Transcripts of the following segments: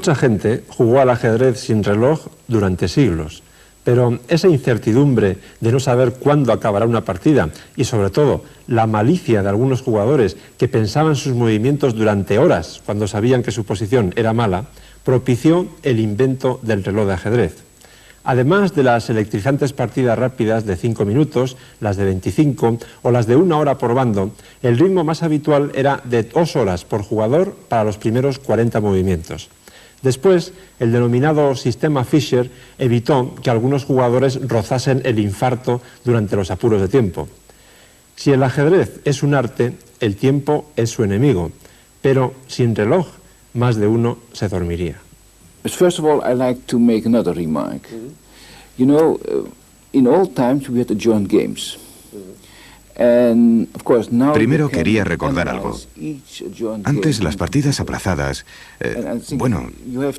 Mucha gente jugó al ajedrez sin reloj durante siglos, pero esa incertidumbre de no saber cuándo acabará una partida y sobre todo la malicia de algunos jugadores que pensaban sus movimientos durante horas cuando sabían que su posición era mala, propició el invento del reloj de ajedrez. Además de las electrizantes partidas rápidas de 5 minutos, las de 25 o las de 1 hora por bando, el ritmo más habitual era de 2 horas por jugador para los primeros 40 movimientos. Después, el denominado sistema Fischer evitó que algunos jugadores rozasen el infarto durante los apuros de tiempo. Si el ajedrez es un arte, el tiempo es su enemigo, pero sin reloj, más de uno se dormiría. First of all, I like to make another remark. You know, in old times we had adjourned games. And of course now Primero quería recordar algo. Antes las partidas aplazadas, bueno,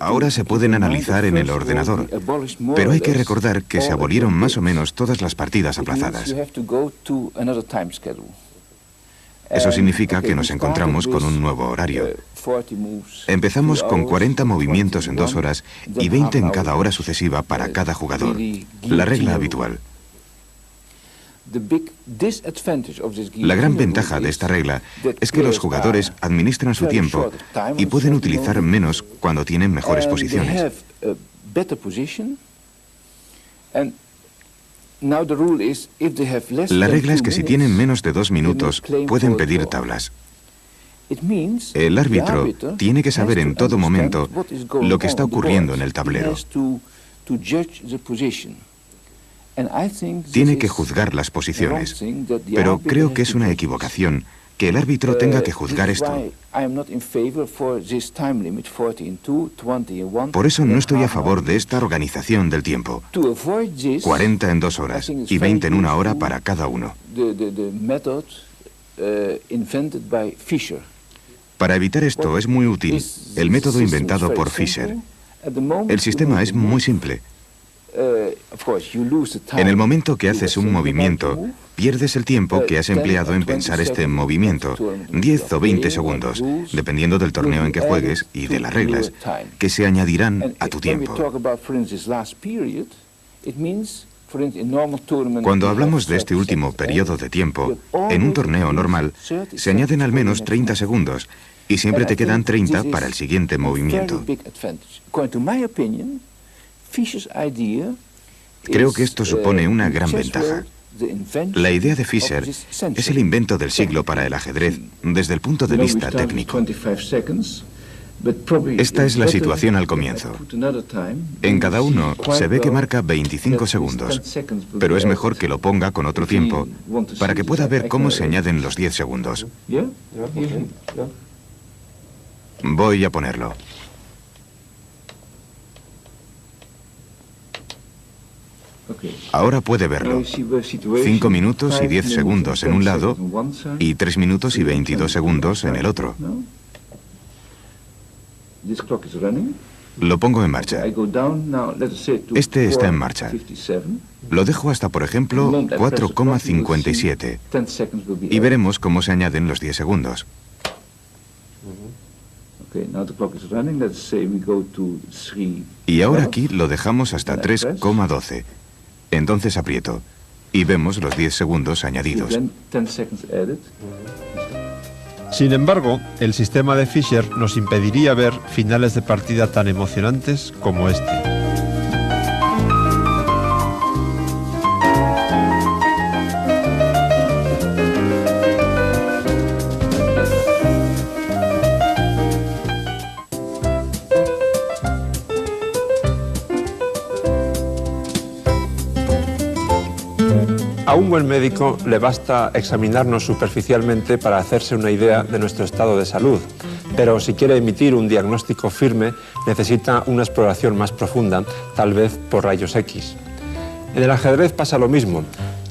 ahora se pueden analizar en el ordenador, pero hay que recordar que se abolieron más o menos todas las partidas aplazadas. Eso significa que nos encontramos con un nuevo horario. Empezamos con 40 movimientos en 2 horas y 20 en cada hora sucesiva para cada jugador. La regla habitual. La gran ventaja de esta regla es que los jugadores administran su tiempo y pueden utilizar menos cuando tienen mejores posiciones. La regla es que si tienen menos de 2 minutos, pueden pedir tablas. El árbitro tiene que saber en todo momento lo que está ocurriendo en el tablero. Tiene que juzgar las posiciones, pero creo que es una equivocación que el árbitro tenga que juzgar esto. Por eso no estoy a favor de esta organización del tiempo. 40 en 2 horas y 20 en 1 hora para cada uno. Para evitar esto es muy útil el método inventado por Fischer. El sistema es muy simple. En el momento que haces un movimiento, pierdes el tiempo que has empleado en pensar este movimiento, 10 o 20 segundos, dependiendo del torneo en que juegues y de las reglas, que se añadirán a tu tiempo. Cuando hablamos de este último periodo de tiempo, en un torneo normal, se añaden al menos 30 segundos y siempre te quedan 30 para el siguiente movimiento. Creo que esto supone una gran ventaja. La idea de Fischer es el invento del siglo para el ajedrez desde el punto de vista técnico. Esta es la situación al comienzo. En cada uno se ve que marca 25 segundos, pero es mejor que lo ponga con otro tiempo para que pueda ver cómo se añaden los 10 segundos. Voy a ponerlo. Ahora puede verlo. 5 minutos y 10 segundos en un lado y 3 minutos y 22 segundos en el otro. Lo pongo en marcha. Este está en marcha. Lo dejo hasta, por ejemplo, 4,57 y veremos cómo se añaden los 10 segundos. Y ahora aquí lo dejamos hasta 3,12. Entonces aprieto y vemos los 10 segundos añadidos. Sin embargo, el sistema de Fischer nos impediría ver finales de partida tan emocionantes como este. A un buen médico le basta examinarnos superficialmente para hacerse una idea de nuestro estado de salud, pero si quiere emitir un diagnóstico firme necesita una exploración más profunda, tal vez por rayos X. En el ajedrez pasa lo mismo.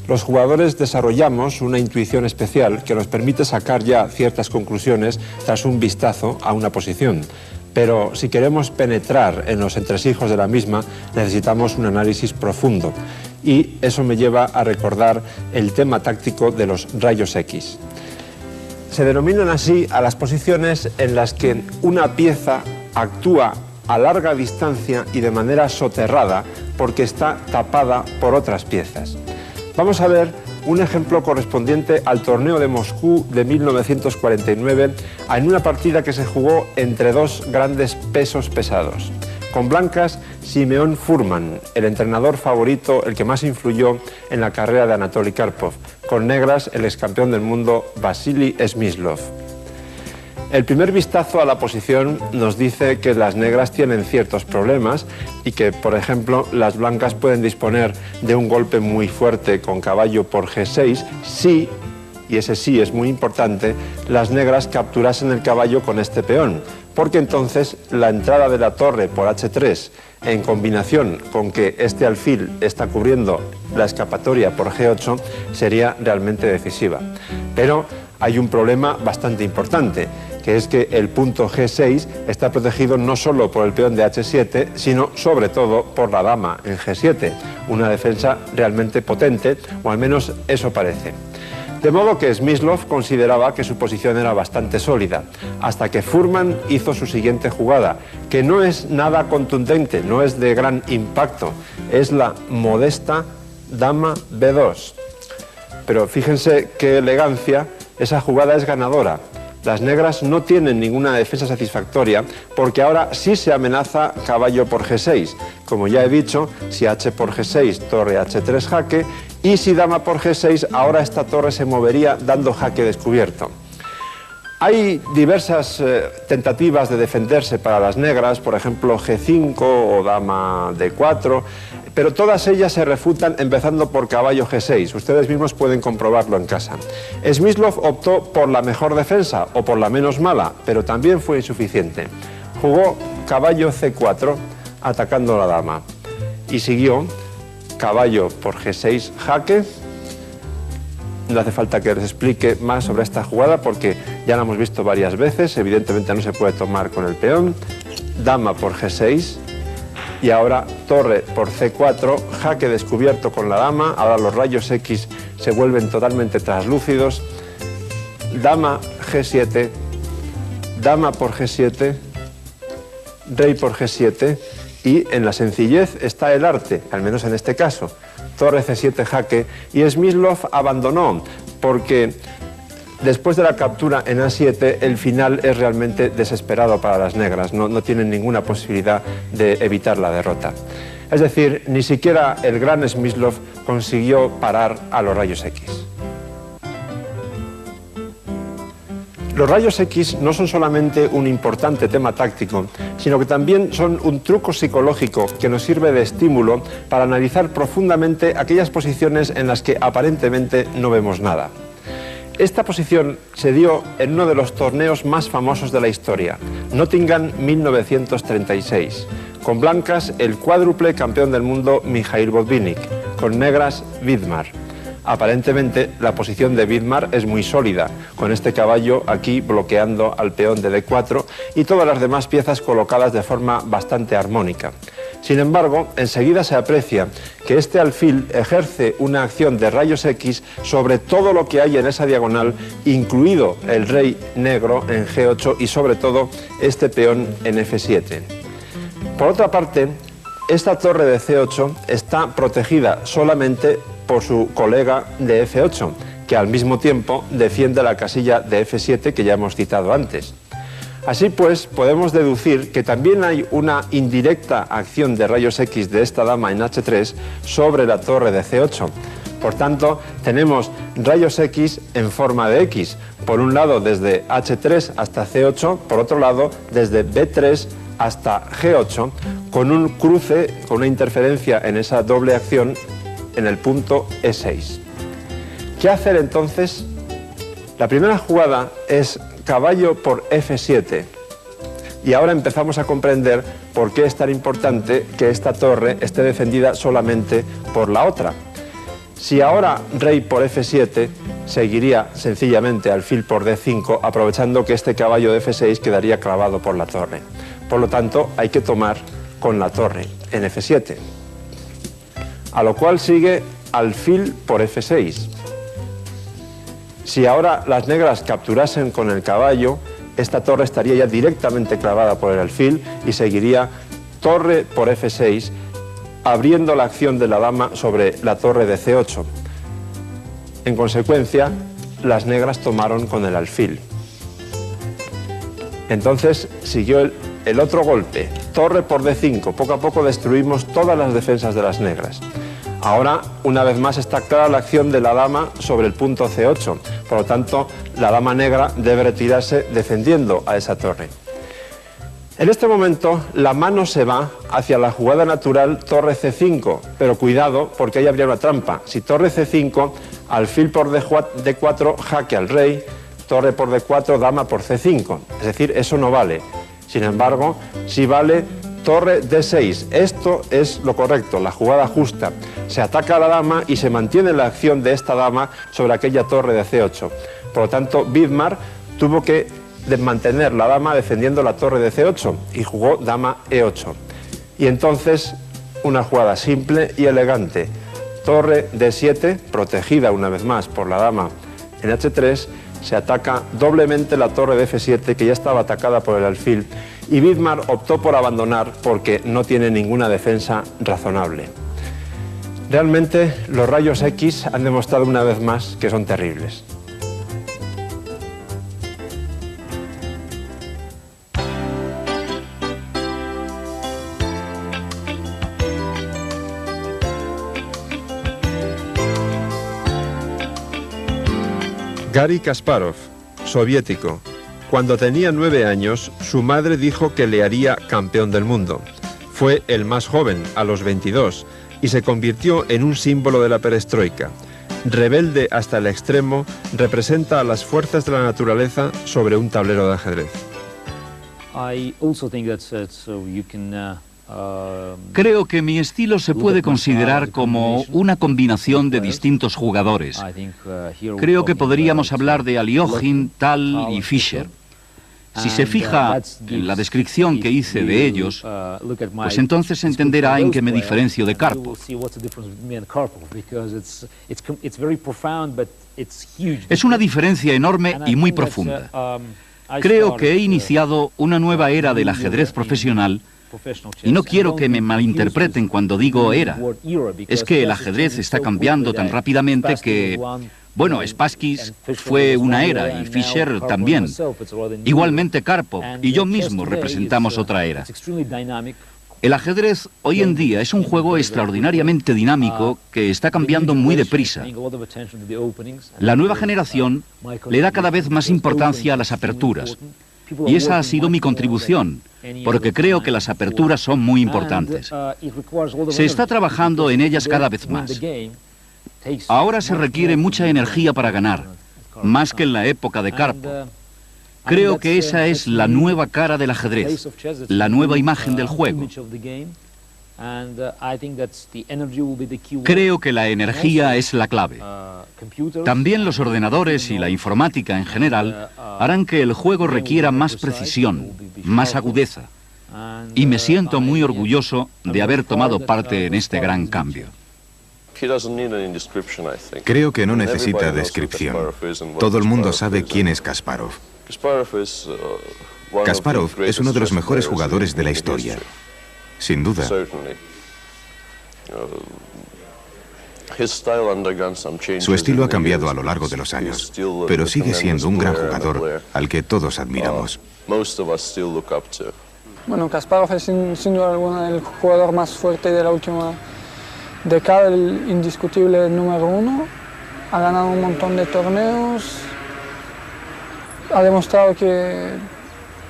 Los jugadores desarrollamos una intuición especial que nos permite sacar ya ciertas conclusiones tras un vistazo a una posición. Pero si queremos penetrar en los entresijos de la misma, necesitamos un análisis profundo. Y eso me lleva a recordar el tema táctico de los rayos X. Se denominan así a las posiciones en las que una pieza actúa a larga distancia y de manera soterrada porque está tapada por otras piezas. Vamos a ver un ejemplo correspondiente al torneo de Moscú de 1949 en una partida que se jugó entre dos grandes pesos pesados. Con blancas, Simeón Furman, el entrenador favorito, el que más influyó en la carrera de Anatoly Karpov. Con negras, el excampeón del mundo, Vasily Smyslov. El primer vistazo a la posición nos dice que las negras tienen ciertos problemas y que, por ejemplo, las blancas pueden disponer de un golpe muy fuerte con caballo por G6 si, y ese sí es muy importante, las negras capturasen el caballo con este peón, porque entonces la entrada de la torre por H3 en combinación con que este alfil está cubriendo la escapatoria por G8 sería realmente decisiva. Pero hay un problema bastante importante, que es que el punto G6 está protegido no solo por el peón de H7, sino sobre todo por la dama en G7, una defensa realmente potente, o al menos eso parece. De modo que Smyslov consideraba que su posición era bastante sólida, hasta que Furman hizo su siguiente jugada, que no es nada contundente, no es de gran impacto, es la modesta dama B2. Pero fíjense qué elegancia, esa jugada es ganadora. Las negras no tienen ninguna defensa satisfactoria porque ahora sí se amenaza caballo por G6. Como ya he dicho, si H por G6, torre H3 jaque, y si dama por G6, ahora esta torre se movería dando jaque descubierto. Hay diversas tentativas de defenderse para las negras, por ejemplo G5 o dama D4, pero todas ellas se refutan empezando por caballo G6. Ustedes mismos pueden comprobarlo en casa. Smyslov optó por la mejor defensa o por la menos mala, pero también fue insuficiente. Jugó caballo C4 atacando a la dama y siguió caballo por G6 jaque. No hace falta que les explique más sobre esta jugada porque ya la hemos visto varias veces. Evidentemente no se puede tomar con el peón. Dama por G6 y ahora torre por C4, jaque descubierto con la dama. Ahora los rayos X se vuelven totalmente translúcidos. Dama G7, dama por G7, rey por G7 y en la sencillez está el arte, al menos en este caso. Torre C7 jaque y Smyslov abandonó porque después de la captura en A7 el final es realmente desesperado para las negras, no tienen ninguna posibilidad de evitar la derrota. Es decir, ni siquiera el gran Smyslov consiguió parar a los rayos X. Los rayos X no son solamente un importante tema táctico, sino que también son un truco psicológico que nos sirve de estímulo para analizar profundamente aquellas posiciones en las que aparentemente no vemos nada. Esta posición se dio en uno de los torneos más famosos de la historia, Nottingham 1936, con blancas el cuádruple campeón del mundo Mikhail Botvinnik, con negras Vidmar. Aparentemente la posición de Vidmar es muy sólida, con este caballo aquí bloqueando al peón de D4 y todas las demás piezas colocadas de forma bastante armónica. Sin embargo, enseguida se aprecia que este alfil ejerce una acción de rayos X sobre todo lo que hay en esa diagonal, incluido el rey negro en G8 y sobre todo este peón en F7. Por otra parte, esta torre de C8 está protegida solamente por su colega de F8, que al mismo tiempo defiende la casilla de F7 que ya hemos citado antes. Así pues, podemos deducir que también hay una indirecta acción de rayos X de esta dama en H3 sobre la torre de C8. Por tanto, tenemos rayos X en forma de X, por un lado desde H3 hasta C8, por otro lado desde B3 hasta G8, con un cruce, con una interferencia en esa doble acción en el punto E6. ¿Qué hacer entonces? La primera jugada es caballo por F7 y ahora empezamos a comprender por qué es tan importante que esta torre esté defendida solamente por la otra. Si ahora rey por F7, seguiría sencillamente alfil por D5, aprovechando que este caballo de F6 quedaría clavado por la torre. Por lo tanto, hay que tomar con la torre en F7. A lo cual sigue alfil por F6. Si ahora las negras capturasen con el caballo, esta torre estaría ya directamente clavada por el alfil y seguiría torre por F6, abriendo la acción de la dama sobre la torre de C8. En consecuencia, las negras tomaron con el alfil. Entonces siguió el otro golpe, torre por D5. Poco a poco destruimos todas las defensas de las negras. Ahora, una vez más, está clara la acción de la dama sobre el punto C8. Por lo tanto, la dama negra debe retirarse defendiendo a esa torre. En este momento, la mano se va hacia la jugada natural torre C5, pero cuidado porque ahí habría una trampa. Si torre C5, alfil por D4, jaque al rey, torre por D4, dama por C5. Es decir, eso no vale. Sin embargo, sí vale torre D6. Esto es lo correcto, la jugada justa. Se ataca a la dama y se mantiene la acción de esta dama sobre aquella torre de C8. Por lo tanto, Vidmar tuvo que mantener la dama defendiendo la torre de C8 y jugó dama E8. Y entonces, una jugada simple y elegante. Torre D7, protegida una vez más por la dama en H3, se ataca doblemente la torre de F7, que ya estaba atacada por el alfil, y Vidmar optó por abandonar porque no tiene ninguna defensa razonable. Realmente los rayos X han demostrado una vez más que son terribles. Garry Kasparov, soviético. Cuando tenía 9 años, su madre dijo que le haría campeón del mundo. Fue el más joven, a los 22, y se convirtió en un símbolo de la perestroika. Rebelde hasta el extremo, representa a las fuerzas de la naturaleza sobre un tablero de ajedrez. Creo que mi estilo se puede considerar como una combinación de distintos jugadores. Creo que podríamos hablar de Alyoshin, Tal y Fischer. Si se fija en la descripción que hice de ellos, pues entonces entenderá en qué me diferencio de Karpov. Es una diferencia enorme y muy profunda. Creo que he iniciado una nueva era del ajedrez profesional. Y no quiero que me malinterpreten cuando digo era. Es que el ajedrez está cambiando tan rápidamente que, bueno, Spassky fue una era y Fischer también. Igualmente Karpov y yo mismo representamos otra era. El ajedrez hoy en día es un juego extraordinariamente dinámico que está cambiando muy deprisa. La nueva generación le da cada vez más importancia a las aperturas. Y esa ha sido mi contribución, porque creo que las aperturas son muy importantes. Se está trabajando en ellas cada vez más. Ahora se requiere mucha energía para ganar, más que en la época de Karpov. Creo que esa es la nueva cara del ajedrez, la nueva imagen del juego. Creo que la energía es la clave. También los ordenadores y la informática en general harán que el juego requiera más precisión, más agudeza. Y me siento muy orgulloso de haber tomado parte en este gran cambio. Creo que no necesita descripción. Todo el mundo sabe quién es Kasparov. Kasparov es uno de los mejores jugadores de la historia. Sin duda. Su estilo ha cambiado a lo largo de los años, pero sigue siendo un gran jugador al que todos admiramos. Bueno, Kasparov es sin duda alguna el jugador más fuerte de la última década, el indiscutible número 1. Ha ganado un montón de torneos, ha demostrado que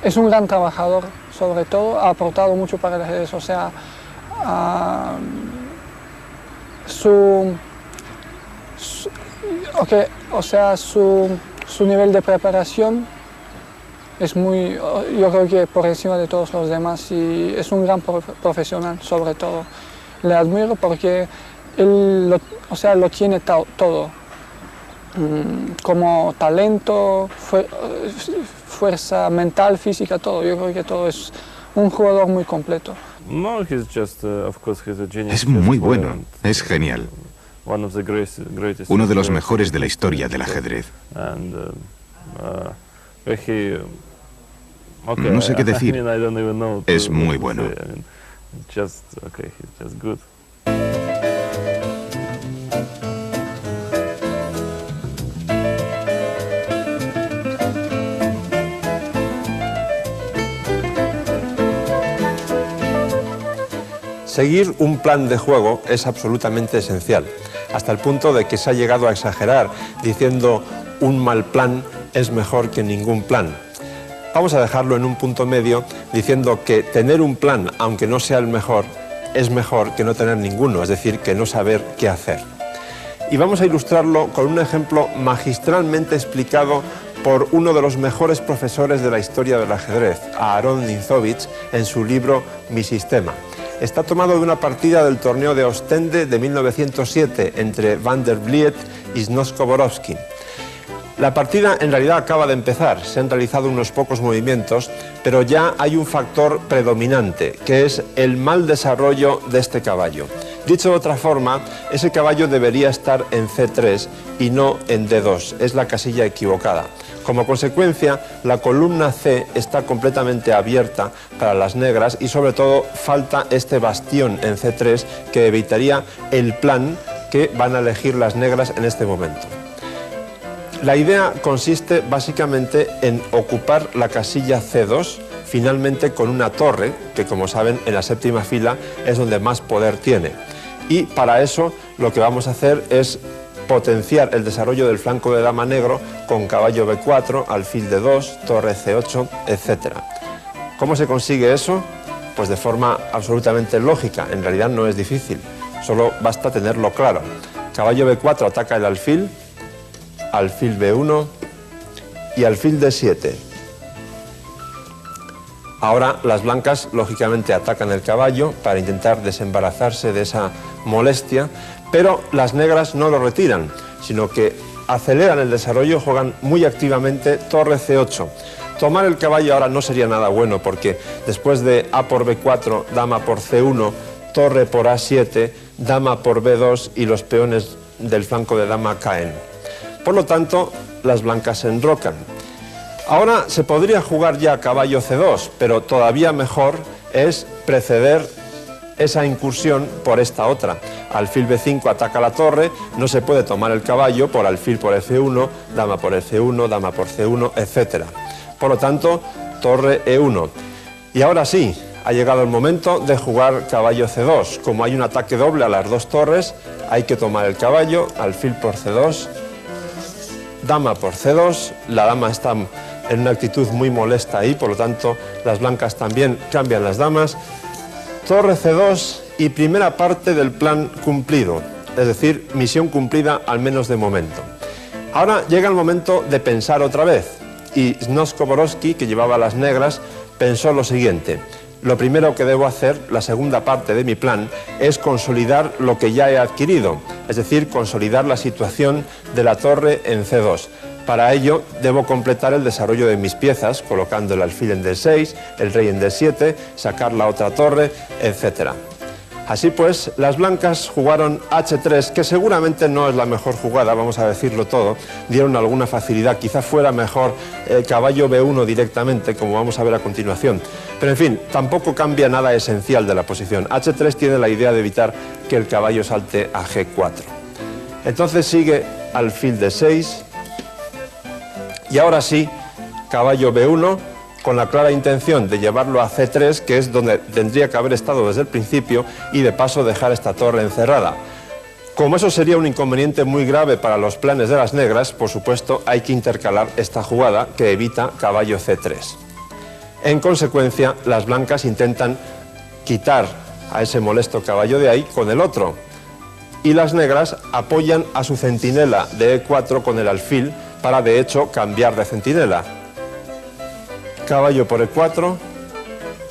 es un gran trabajador, sobre todo, ha aportado mucho para el ajedrez, o sea, su nivel de preparación es muy, yo creo que por encima de todos los demás, y es un gran profesional, sobre todo. Le admiro porque él lo tiene todo, como talento, fuerza mental, física, todo. Yo creo que todo es un jugador muy completo. Es muy bueno, es genial. Uno de los mejores de la historia del ajedrez. No sé qué decir. Es muy bueno. Seguir un plan de juego es absolutamente esencial, hasta el punto de que se ha llegado a exagerar diciendo un mal plan es mejor que ningún plan. Vamos a dejarlo en un punto medio diciendo que tener un plan, aunque no sea el mejor, es mejor que no tener ninguno, es decir, que no saber qué hacer. Y vamos a ilustrarlo con un ejemplo magistralmente explicado por uno de los mejores profesores de la historia del ajedrez, Aaron Nimzowitsch, en su libro Mi Sistema. Está tomado de una partida del torneo de Ostende de 1907 entre Van der Vliet y Znosko Borowski. La partida en realidad acaba de empezar, se han realizado unos pocos movimientos, pero ya hay un factor predominante, que es el mal desarrollo de este caballo. Dicho de otra forma, ese caballo debería estar en C3 y no en D2, es la casilla equivocada. Como consecuencia, la columna C está completamente abierta para las negras y sobre todo falta este bastión en C3 que evitaría el plan que van a elegir las negras en este momento. La idea consiste básicamente en ocupar la casilla C2, finalmente con una torre, que como saben en la séptima fila es donde más poder tiene. Y para eso lo que vamos a hacer es potenciar el desarrollo del flanco de dama negro con caballo B4, alfil D2, torre C8, etc. ¿Cómo se consigue eso? Pues de forma absolutamente lógica, en realidad no es difícil, solo basta tenerlo claro. Caballo B4 ataca el alfil, alfil B1 y alfil D7. Ahora las blancas lógicamente atacan el caballo para intentar desembarazarse de esa molestia, pero las negras no lo retiran, sino que aceleran el desarrollo, juegan muy activamente torre C8. Tomar el caballo ahora no sería nada bueno porque después de A por B4, dama por C1, torre por A7, dama por B2 y los peones del flanco de dama caen. Por lo tanto, las blancas se enrocan. Ahora se podría jugar ya caballo C2, pero todavía mejor es preceder esa incursión por esta otra. Alfil B5 ataca la torre, no se puede tomar el caballo por alfil por F1, dama por F1, dama por C1, etc. Por lo tanto, torre E1. Y ahora sí, ha llegado el momento de jugar caballo C2. Como hay un ataque doble a las dos torres, hay que tomar el caballo, alfil por C2, dama por C2, la dama está en una actitud muy molesta ahí, por lo tanto las blancas también cambian las damas, torre C2 y primera parte del plan cumplido, es decir, misión cumplida al menos de momento. Ahora llega el momento de pensar otra vez y Znosko Borowski, que llevaba las negras, pensó lo siguiente: lo primero que debo hacer, la segunda parte de mi plan, es consolidar lo que ya he adquirido, es decir, consolidar la situación de la torre en C2. Para ello, debo completar el desarrollo de mis piezas, colocando el alfil en D6, el rey en D7, sacar la otra torre, etc. Así pues, las blancas jugaron H3, que seguramente no es la mejor jugada, vamos a decirlo todo, dieron alguna facilidad, quizá fuera mejor caballo B1 directamente, como vamos a ver a continuación. Pero en fin, tampoco cambia nada esencial de la posición. H3 tiene la idea de evitar que el caballo salte a G4. Entonces sigue alfil D6, y ahora sí, caballo B1, con la clara intención de llevarlo a C3, que es donde tendría que haber estado desde el principio, y de paso dejar esta torre encerrada. Como eso sería un inconveniente muy grave para los planes de las negras, por supuesto hay que intercalar esta jugada que evita caballo C3. En consecuencia, las blancas intentan quitar a ese molesto caballo de ahí con el otro, y las negras apoyan a su centinela de E4 con el alfil para de hecho cambiar de centinela. Caballo por E4,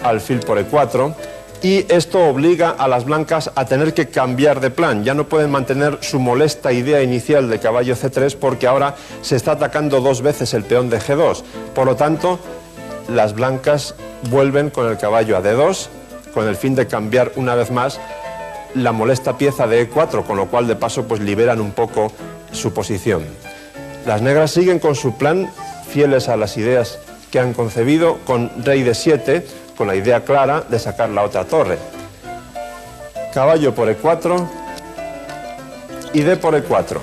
alfil por E4, y esto obliga a las blancas a tener que cambiar de plan. Ya no pueden mantener su molesta idea inicial de caballo C3 porque ahora se está atacando dos veces el peón de G2. Por lo tanto, las blancas vuelven con el caballo a D2 con el fin de cambiar una vez más la molesta pieza de E4, con lo cual de paso pues liberan un poco su posición. Las negras siguen con su plan, fieles a las ideas que han concebido con rey D7, con la idea clara de sacar la otra torre. Caballo por E4 y D por E4.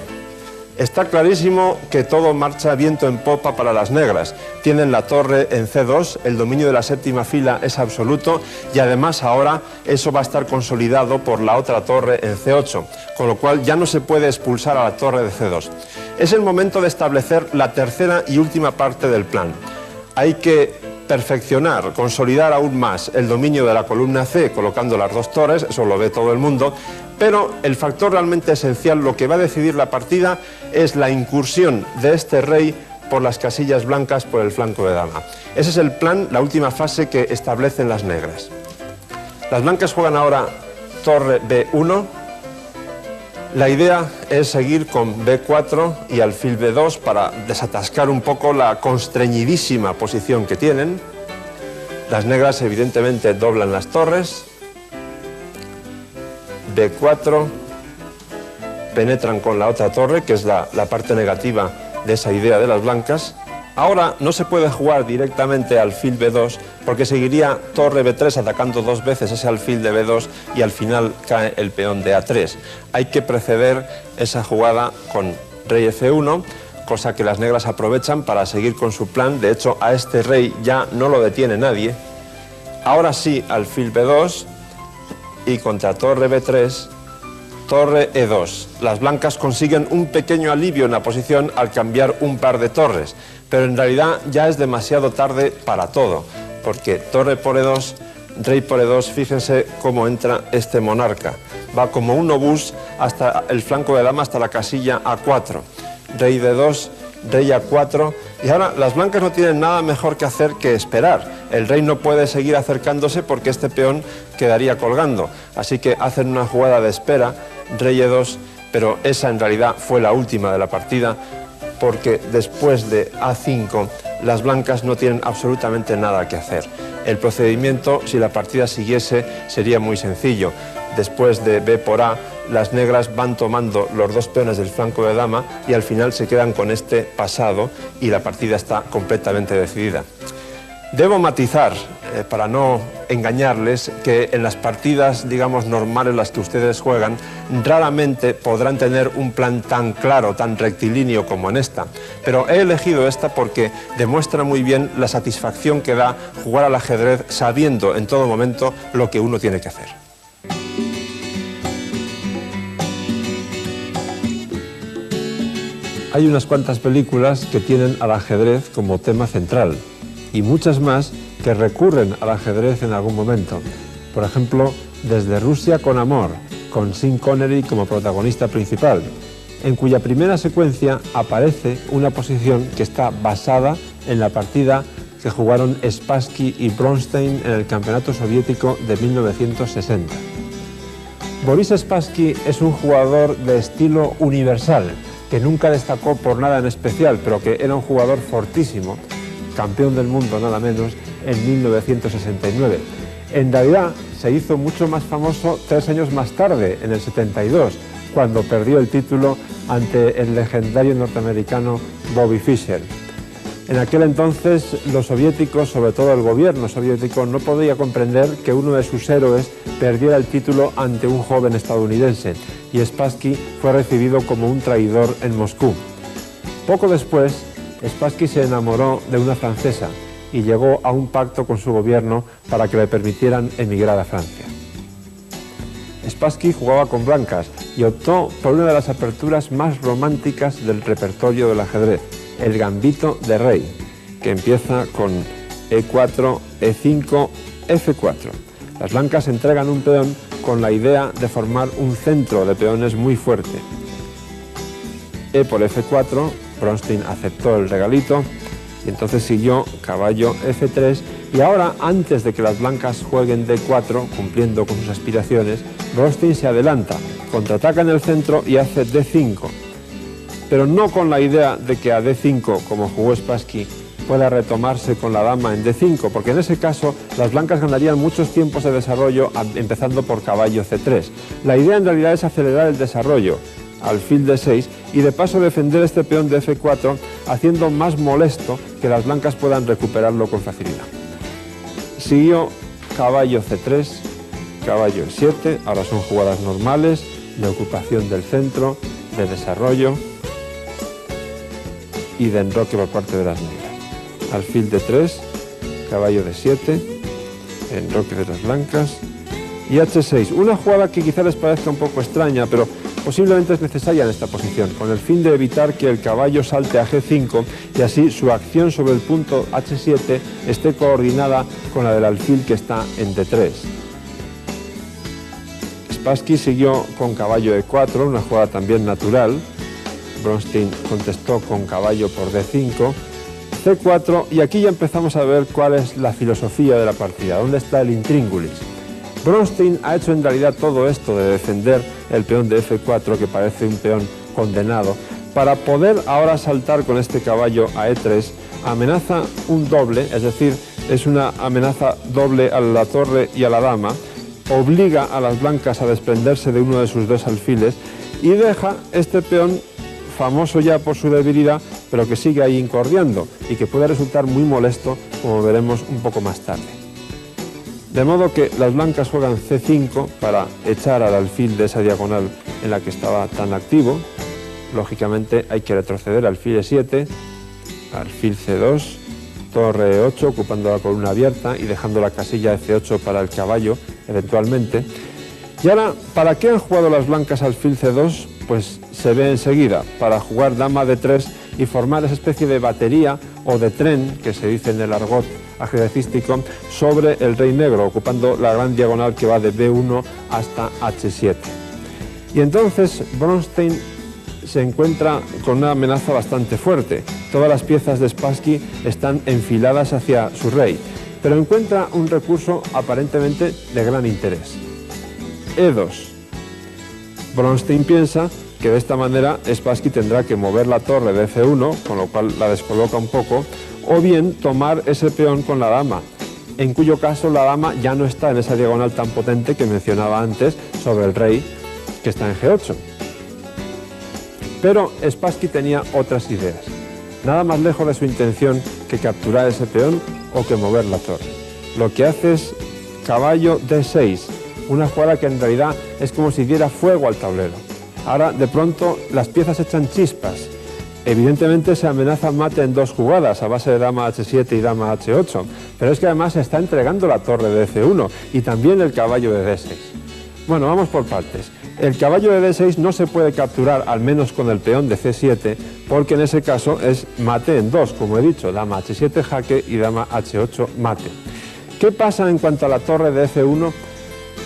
Está clarísimo que todo marcha viento en popa para las negras. Tienen la torre en C2, el dominio de la séptima fila es absoluto y además ahora eso va a estar consolidado por la otra torre en C8, con lo cual ya no se puede expulsar a la torre de C2. Es el momento de establecer la tercera y última parte del plan. Hay que perfeccionar, consolidar aún más el dominio de la columna C colocando las dos torres, eso lo ve todo el mundo, pero el factor realmente esencial, lo que va a decidir la partida, es la incursión de este rey por las casillas blancas por el flanco de dama. Ese es el plan, la última fase que establecen las negras. Las blancas juegan ahora torre B1. La idea es seguir con B4 y alfil B2 para desatascar un poco la constreñidísima posición que tienen. Las negras evidentemente doblan las torres. B4, penetran con la otra torre, que es la parte negativa de esa idea de las blancas. Ahora no se puede jugar directamente alfil B2 porque seguiría torre B3 atacando dos veces ese alfil de B2 y al final cae el peón de A3. Hay que preceder esa jugada con rey F1, cosa que las negras aprovechan para seguir con su plan. De hecho, a este rey ya no lo detiene nadie. Ahora sí, alfil B2 y contra torre B3, torre E2. Las blancas consiguen un pequeño alivio en la posición al cambiar un par de torres, pero en realidad ya es demasiado tarde para todo, porque torre por E2, rey por E2, fíjense cómo entra este monarca. Va como un obús hasta el flanco de dama, hasta la casilla A4. Rey D2, rey A4, y ahora las blancas no tienen nada mejor que hacer que esperar. El rey no puede seguir acercándose porque este peón quedaría colgando, así que hacen una jugada de espera, rey E2, pero esa en realidad fue la última de la partida, porque después de A5 las blancas no tienen absolutamente nada que hacer. El procedimiento, si la partida siguiese, sería muy sencillo. Después de B por A, las negras van tomando los dos peones del flanco de dama y al final se quedan con este pasado y la partida está completamente decidida. Debo matizar, para no engañarles, que en las partidas, digamos, normales, las que ustedes juegan, raramente podrán tener un plan tan claro, tan rectilíneo como en esta. Pero he elegido esta porque demuestra muy bien la satisfacción que da jugar al ajedrez sabiendo en todo momento lo que uno tiene que hacer. Hay unas cuantas películas que tienen al ajedrez como tema central y muchas más que recurren al ajedrez en algún momento. Por ejemplo, Desde Rusia con Amor, con Sean Connery como protagonista principal, en cuya primera secuencia aparece una posición que está basada en la partida que jugaron Spassky y Bronstein en el Campeonato Soviético de 1960. Boris Spassky es un jugador de estilo universal, que nunca destacó por nada en especial, pero que era un jugador fortísimo, campeón del mundo nada menos, en 1969. En realidad se hizo mucho más famoso 3 años más tarde, en el 72, cuando perdió el título ante el legendario norteamericano Bobby Fischer. En aquel entonces los soviéticos, sobre todo el gobierno soviético, no podía comprender que uno de sus héroes perdiera el título ante un joven estadounidense, y Spassky fue recibido como un traidor en Moscú. Poco después, Spassky se enamoró de una francesa y llegó a un pacto con su gobierno para que le permitieran emigrar a Francia. Spassky jugaba con blancas y optó por una de las aperturas más románticas del repertorio del ajedrez, el gambito de rey, que empieza con E4, E5, F4. Las blancas entregan un peón con la idea de formar un centro de peones muy fuerte. E por F4, Bronstein aceptó el regalito y entonces siguió caballo F3 y ahora, antes de que las blancas jueguen D4, cumpliendo con sus aspiraciones, Bronstein se adelanta, contraataca en el centro y hace D5. Pero no con la idea de que a D5, como jugó Spassky, pueda retomarse con la dama en D5, porque en ese caso las blancas ganarían muchos tiempos de desarrollo empezando por caballo C3. La idea en realidad es acelerar el desarrollo, alfil D6, y de paso defender este peón de F4 haciendo más molesto que las blancas puedan recuperarlo con facilidad. Siguió caballo C3, caballo E7, ahora son jugadas normales, de ocupación del centro, de desarrollo y de enroque por parte de las negras. Alfil D3, caballo D7, enroque de las blancas y H6, una jugada que quizá les parezca un poco extraña, pero posiblemente es necesaria en esta posición, con el fin de evitar que el caballo salte a G5 y así su acción sobre el punto H7 esté coordinada con la del alfil que está en D3. Spassky siguió con caballo E4, una jugada también natural. Bronstein contestó con caballo por D5, C4, y aquí ya empezamos a ver cuál es la filosofía de la partida, dónde está el intríngulis. Bronstein ha hecho en realidad todo esto de defender el peón de F4, que parece un peón condenado, para poder ahora saltar con este caballo a E3, amenaza un doble, es decir, es una amenaza doble a la torre y a la dama, obliga a las blancas a desprenderse de uno de sus dos alfiles y deja este peón famoso ya por su debilidad, pero que sigue ahí incordiando y que puede resultar muy molesto, como veremos un poco más tarde. De modo que las blancas juegan C5 para echar al alfil de esa diagonal en la que estaba tan activo. Lógicamente hay que retroceder alfil E7, alfil C2, torre E8 ocupando la columna abierta y dejando la casilla F8 para el caballo eventualmente. Y ahora, ¿para qué han jugado las blancas alfil C2? Pues se ve enseguida, para jugar dama D3 y formar esa especie de batería o de tren, que se dice en el argot ajedrecístico, sobre el rey negro, ocupando la gran diagonal que va de B1 hasta H7. Y entonces Bronstein se encuentra con una amenaza bastante fuerte. Todas las piezas de Spassky están enfiladas hacia su rey, pero encuentra un recurso aparentemente de gran interés. E2. Bronstein piensa que de esta manera Spassky tendrá que mover la torre de F1, con lo cual la descoloca un poco, o bien tomar ese peón con la dama, en cuyo caso la dama ya no está en esa diagonal tan potente que mencionaba antes sobre el rey, que está en G8. Pero Spassky tenía otras ideas, nada más lejos de su intención que capturar ese peón o que mover la torre. Lo que hace es caballo D6, una jugada que en realidad es como si diera fuego al tablero. Ahora de pronto las piezas echan chispas. Evidentemente se amenaza mate en dos jugadas a base de dama H7 y dama H8, pero es que además se está entregando la torre de F1 y también el caballo de D6. Bueno, vamos por partes. El caballo de D6 no se puede capturar, al menos con el peón de C7, porque en ese caso es mate en dos, como he dicho, dama H7 jaque y dama H8 mate. ¿Qué pasa en cuanto a la torre de F1?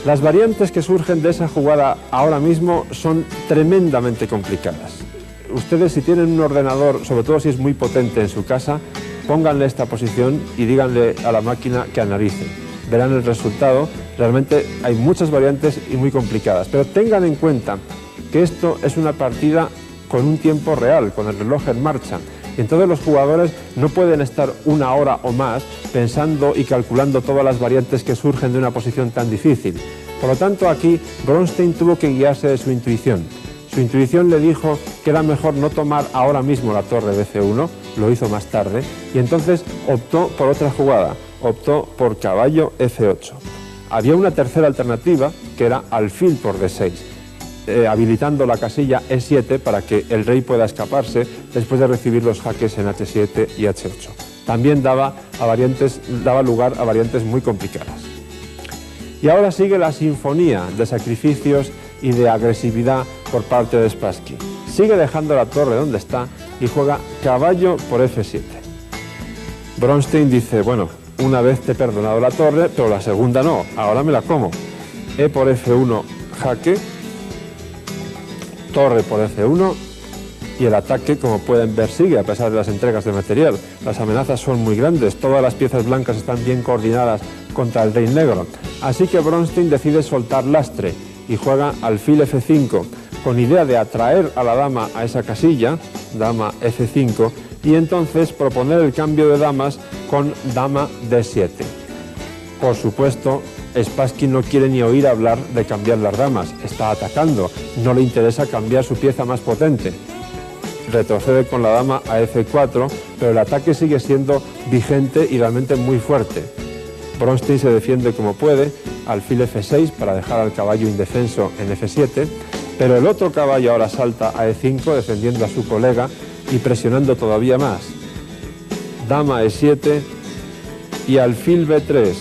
Las variantes que surgen de esa jugada ahora mismo son tremendamente complicadas. Ustedes, si tienen un ordenador, sobre todo si es muy potente en su casa, pónganle esta posición y díganle a la máquina que analice. Verán el resultado. Realmente hay muchas variantes y muy complicadas, pero tengan en cuenta que esto es una partida con un tiempo real, con el reloj en marcha. Y entonces los jugadores no pueden estar una hora o más pensando y calculando todas las variantes que surgen de una posición tan difícil. Por lo tanto, aquí Bronstein tuvo que guiarse de su intuición. Su intuición le dijo que era mejor no tomar ahora mismo la torre de C1, lo hizo más tarde, y entonces optó por otra jugada, optó por caballo F8. Había una tercera alternativa, que era alfil por D6, habilitando la casilla E7 para que el rey pueda escaparse después de recibir los jaques en H7 y H8. También daba lugar a variantes muy complicadas. Y ahora sigue la sinfonía de sacrificios y de agresividad por parte de Spassky. Sigue dejando la torre donde está y juega caballo por F7. Bronstein dice, bueno, una vez te he perdonado la torre, pero la segunda no, ahora me la como. E por F1 jaque, torre por F1 y el ataque, como pueden ver, sigue a pesar de las entregas de material. Las amenazas son muy grandes, todas las piezas blancas están bien coordinadas contra el rey negro. Así que Bronstein decide soltar lastre y juega alfil F5 con idea de atraer a la dama a esa casilla, dama F5, y entonces proponer el cambio de damas con dama D7. Por supuesto, Spassky no quiere ni oír hablar de cambiar las damas, está atacando, no le interesa cambiar su pieza más potente. retrocede con la dama a F4, pero el ataque sigue siendo vigente y realmente muy fuerte. Bronstein se defiende como puede, alfil F6 para dejar al caballo indefenso en F7, pero el otro caballo ahora salta a E5 defendiendo a su colega y presionando todavía más. Dama E7 y alfil B3.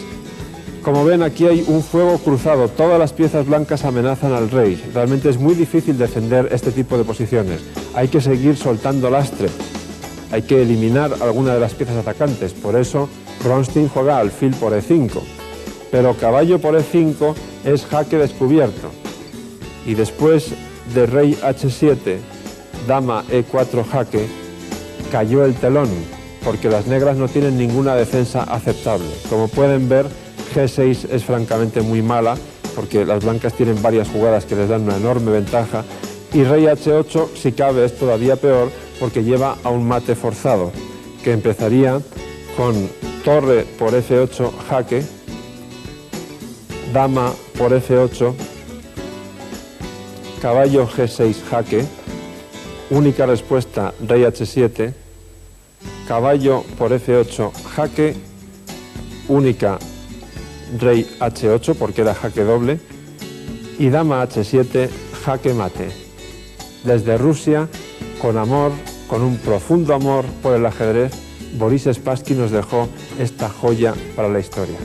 Como ven, aquí hay un fuego cruzado, todas las piezas blancas amenazan al rey. Realmente es muy difícil defender este tipo de posiciones. Hay que seguir soltando lastre, hay que eliminar alguna de las piezas atacantes, por eso Bronstein juega alfil por E5, pero caballo por E5 es jaque descubierto. Y después de rey H7, dama E4 jaque, cayó el telón, porque las negras no tienen ninguna defensa aceptable. Como pueden ver, G6 es francamente muy mala, porque las blancas tienen varias jugadas que les dan una enorme ventaja, y rey H8, si cabe, es todavía peor, porque lleva a un mate forzado, que empezaría con torre por F8 jaque, dama por F8, caballo G6 jaque, única respuesta rey H7, caballo por F8 jaque, única rey H8 porque era jaque doble, y dama H7 jaque mate. Desde Rusia, con amor, con un profundo amor por el ajedrez, Boris Spassky nos dejó esta joya para la historia.